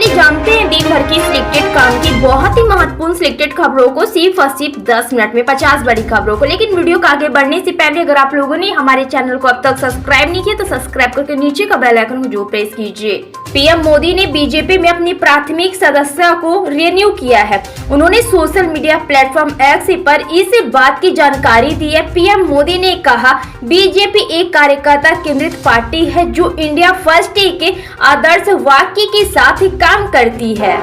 चलिए जानते हैं दिन भर की सिलेक्टेड काम की बहुत ही महत्वपूर्ण सिलेक्टेड खबरों को सिर्फ और सिर्फ 10 मिनट में 50 बड़ी खबरों को। लेकिन वीडियो को आगे बढ़ने से पहले अगर आप लोगों ने हमारे चैनल को अब तक सब्सक्राइब नहीं किया तो सब्सक्राइब करके नीचे का बेल आइकन को जरूर प्रेस कीजिए। पीएम मोदी ने बीजेपी में अपनी प्राथमिक सदस्यता को रिन्यू किया है। उन्होंने सोशल मीडिया प्लेटफॉर्म एक्स पर इस बात की जानकारी दी है। पीएम मोदी ने कहा, बीजेपी एक कार्यकर्ता केंद्रित पार्टी है जो इंडिया फर्स्ट के आदर्श वाक्य के साथ काम करती है।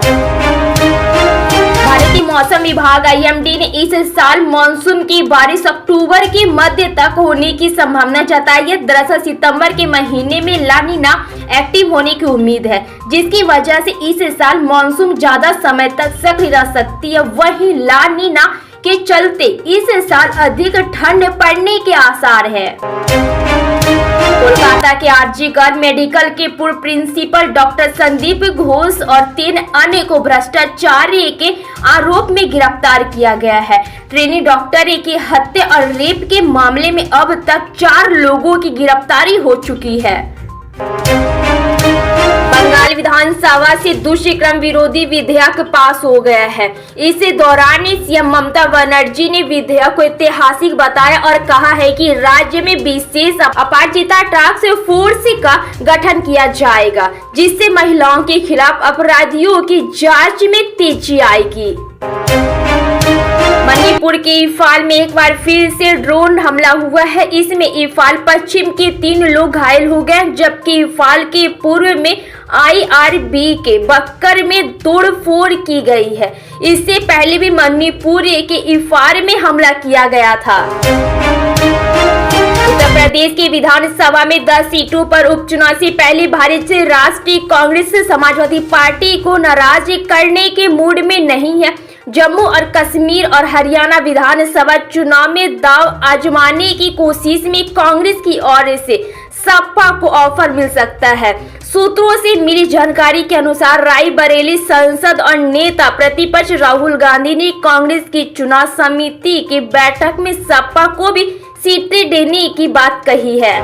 भारतीय मौसम विभाग IMD ने इस साल मानसून की बारिश अक्टूबर के मध्य तक होने की संभावना जताई है। दरअसल सितंबर के महीने में ला नीना एक्टिव होने की उम्मीद है, जिसकी वजह से इस साल मानसून ज्यादा समय तक सक्रिय रह सकती है। वहीं ला नीना के चलते इस साल अधिक ठंड पड़ने के आसार है। कोलकाता के आरजीकर मेडिकल के पूर्व प्रिंसिपल डॉक्टर संदीप घोष और 3 अन्य को भ्रष्टाचार के आरोप में गिरफ्तार किया गया है। ट्रेनी डॉक्टर की हत्या और रेप के मामले में अब तक 4 लोगों की गिरफ्तारी हो चुकी है। बंगाल विधानसभा से दुष्कर्म विरोधी विधेयक पास हो गया है। इस दौरान सीएम ममता बनर्जी ने विधेयक को ऐतिहासिक बताया और कहा है कि राज्य में विशेष अपराजिता टास्क फोर्स का गठन किया जाएगा, जिससे महिलाओं के खिलाफ अपराधियों की जांच में तेजी आएगी। मणिपुर के इम्फाल में एक बार फिर से ड्रोन हमला हुआ है। इसमें इम्फाल पश्चिम के 3 लोग घायल हो गए, जबकि इम्फाल के पूर्व में IRB के बक्कर में तोड़फोड़ की गई है। इससे पहले भी मणिपुर के इम्फाल में हमला किया गया था। उत्तर प्रदेश की विधानसभा में 10 सीटों पर उपचुनाव से पहले भारतीय राष्ट्रीय कांग्रेस समाजवादी पार्टी को नाराज करने के मूड में नहीं है। जम्मू और कश्मीर और हरियाणा विधानसभा चुनाव में दाव आजमाने की कोशिश में कांग्रेस की ओर से सपा को ऑफर मिल सकता है। सूत्रों से मिली जानकारी के अनुसार रायबरेली सांसद और नेता प्रतिपक्ष राहुल गांधी ने कांग्रेस की चुनाव समिति की बैठक में सपा को भी सीटें देने की बात कही है।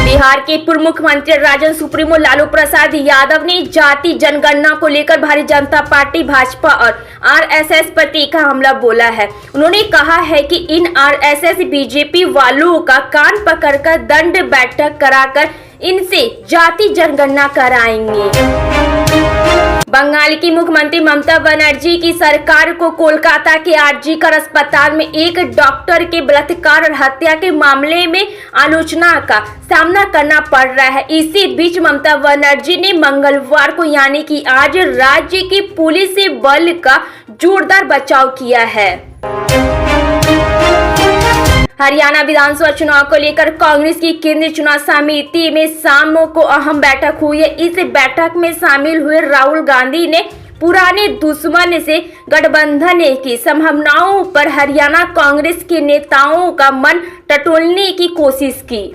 बिहार के पूर्व मुख्यमंत्री राजद सुप्रीमो लालू प्रसाद यादव ने जाति जनगणना को लेकर भारतीय जनता पार्टी, भाजपा और RSS पर तीखा हमला बोला है। उन्होंने कहा है कि इन RSS बीजेपी वालों का कान पकड़कर दंड बैठक कराकर इनसे जाति जनगणना कराएंगे। बंगाल की मुख्यमंत्री ममता बनर्जी की सरकार को कोलकाता के आरजीकर अस्पताल में एक डॉक्टर के बलात्कार और हत्या के मामले में आलोचना का सामना करना पड़ रहा है। इसी बीच ममता बनर्जी ने मंगलवार को यानी कि आज राज्य की पुलिस बल का जोरदार बचाव किया है। हरियाणा विधानसभा चुनाव को लेकर कांग्रेस की केंद्रीय चुनाव समिति में शाम को अहम बैठक हुई है। इस बैठक में शामिल हुए राहुल गांधी ने पुराने दुश्मन से गठबंधन की संभावनाओं पर हरियाणा कांग्रेस के नेताओं का मन टटोलने की कोशिश की।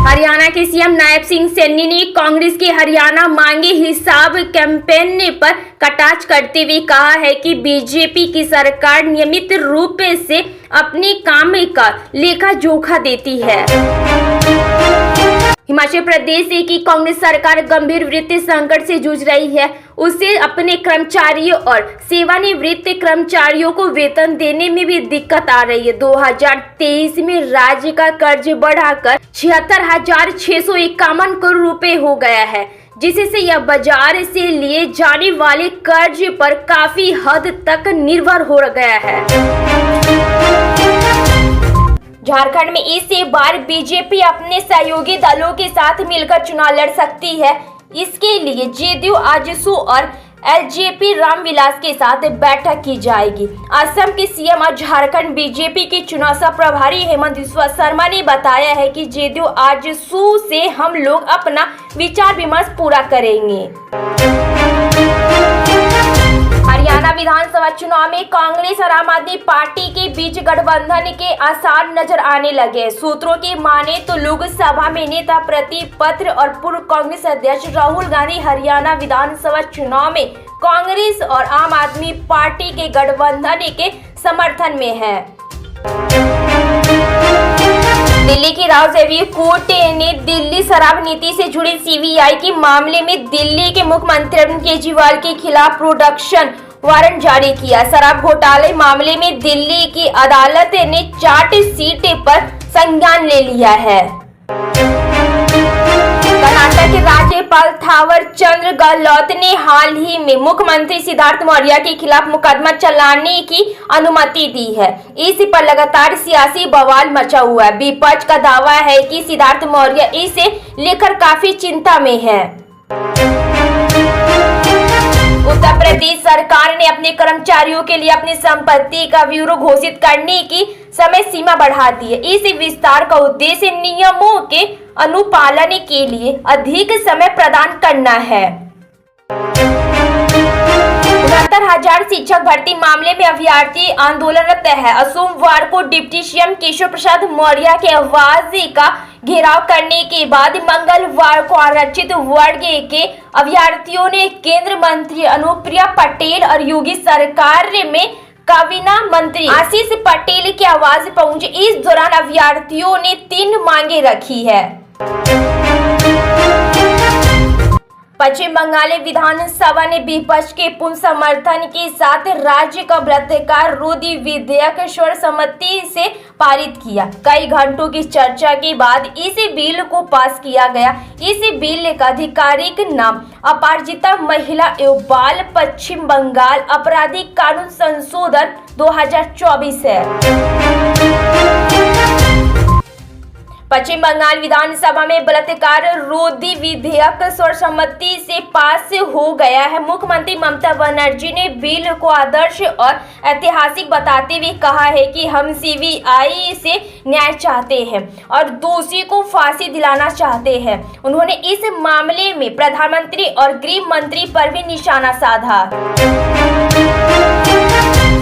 हरियाणा के सीएम नायब सिंह सैनी ने कांग्रेस के हरियाणा मांगे हिसाब कैंपेन पर कटाक्ष करते हुए कहा है कि बीजेपी की सरकार नियमित रूप से अपने काम का लेखा जोखा देती है। हिमाचल प्रदेश की कांग्रेस सरकार गंभीर वित्तीय संकट से जूझ रही है। उसे अपने कर्मचारियों और सेवानिवृत्त कर्मचारियों को वेतन देने में भी दिक्कत आ रही है। 2023 में राज्य का कर्ज बढ़ाकर 76,651 करोड़ रुपए हो गया है, जिससे यह बाजार से लिए जाने वाले कर्ज पर काफी हद तक निर्भर हो गया है। झारखंड में इस बार बीजेपी अपने सहयोगी दलों के साथ मिलकर चुनाव लड़ सकती है। इसके लिए JDU आजसू और LJP रामविलास के साथ बैठक की जाएगी। असम के सीएम और झारखंड बीजेपी के चुनाव सह प्रभारी हेमंत बिस्वा शर्मा ने बताया है कि JDU आजसू से हम लोग अपना विचार विमर्श पूरा करेंगे। हरियाणा विधानसभा चुनाव में कांग्रेस और आम आदमी पार्टी के बीच गठबंधन के आसार नजर आने लगे। सूत्रों की माने तो लोकसभा में नेता प्रतिपक्ष और पूर्व कांग्रेस अध्यक्ष राहुल गांधी हरियाणा विधानसभा चुनाव में कांग्रेस और आम आदमी पार्टी के गठबंधन के समर्थन में है। दिल्ली की राव सेवी कोर्ट ने दिल्ली शराब नीति से जुड़े सीबीआई के मामले में दिल्ली के मुख्यमंत्री अरविंद केजरीवाल के खिलाफ प्रोडक्शन वारंट जारी किया। शराब घोटाले मामले में दिल्ली की अदालत ने चार्जशीट पर संज्ञान ले लिया है। कर्नाटक के राज्यपाल थावर चंद गहलोत ने हाल ही में मुख्यमंत्री सिद्धार्थ मौर्य के खिलाफ मुकदमा चलाने की अनुमति दी है। इस पर लगातार सियासी बवाल मचा हुआ है। विपक्ष का दावा है कि सिद्धार्थ मौर्य इसे लेकर काफी चिंता में है। उत्तर प्रदेश सरकार ने अपने कर्मचारियों के लिए अपनी संपत्ति का ब्यूरो घोषित करने की समय सीमा बढ़ा दी है। इस विस्तार का उद्देश्य नियमों के अनुपालन के लिए अधिक समय प्रदान करना है। 69,000 शिक्षक भर्ती मामले में अभ्यर्थी आंदोलनरत है। सोमवार को डिप्टी सीएम केशव प्रसाद मौर्य के आवास का घेराव करने के बाद मंगलवार को आरक्षित वर्ग के अभ्यर्थियों ने केंद्रीय मंत्री अनुप्रिया पटेल और योगी सरकार में काबीना मंत्री आशीष पटेल के आवास पहुंचे। इस दौरान अभ्यर्थियों ने 3 मांगे रखी है। पश्चिम बंगाल विधानसभा ने विपक्ष के पूर्ण समर्थन के साथ राज्य का बलात्कार रोधी विधेयक सर्वसम्मति से पारित किया। कई घंटों की चर्चा के बाद इस बिल को पास किया गया। इस बिल का आधिकारिक नाम अपराजिता महिला एवं बाल पश्चिम बंगाल आपराधिक कानून संशोधन 2024 है। पश्चिम बंगाल विधानसभा में बलात्कार रोधी विधेयक सर्वसम्मति से पास हो गया है। मुख्यमंत्री ममता बनर्जी ने बिल को आदर्श और ऐतिहासिक बताते हुए कहा है कि हम सीबीआई से न्याय चाहते हैं और दोषी को फांसी दिलाना चाहते हैं। उन्होंने इस मामले में प्रधानमंत्री और गृह मंत्री पर भी निशाना साधा।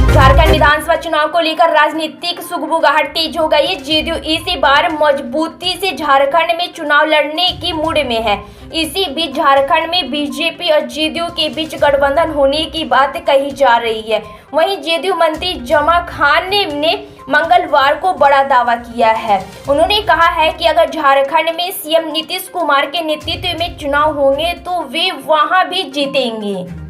झारखंड विधानसभा चुनाव को लेकर राजनीतिक सुगबुगाहट तेज हो गई है। जेडीयू इसी बार मजबूती से झारखंड में चुनाव लड़ने की मूड में है। इसी बीच झारखंड में बीजेपी और जेडीयू के बीच गठबंधन होने की बात कही जा रही है। वहीं जेडीयू मंत्री जमा खान ने मंगलवार को बड़ा दावा किया है। उन्होंने कहा है कि अगर झारखंड में सीएम नीतीश कुमार के नेतृत्व में चुनाव होंगे तो वे वहां भी जीतेंगे।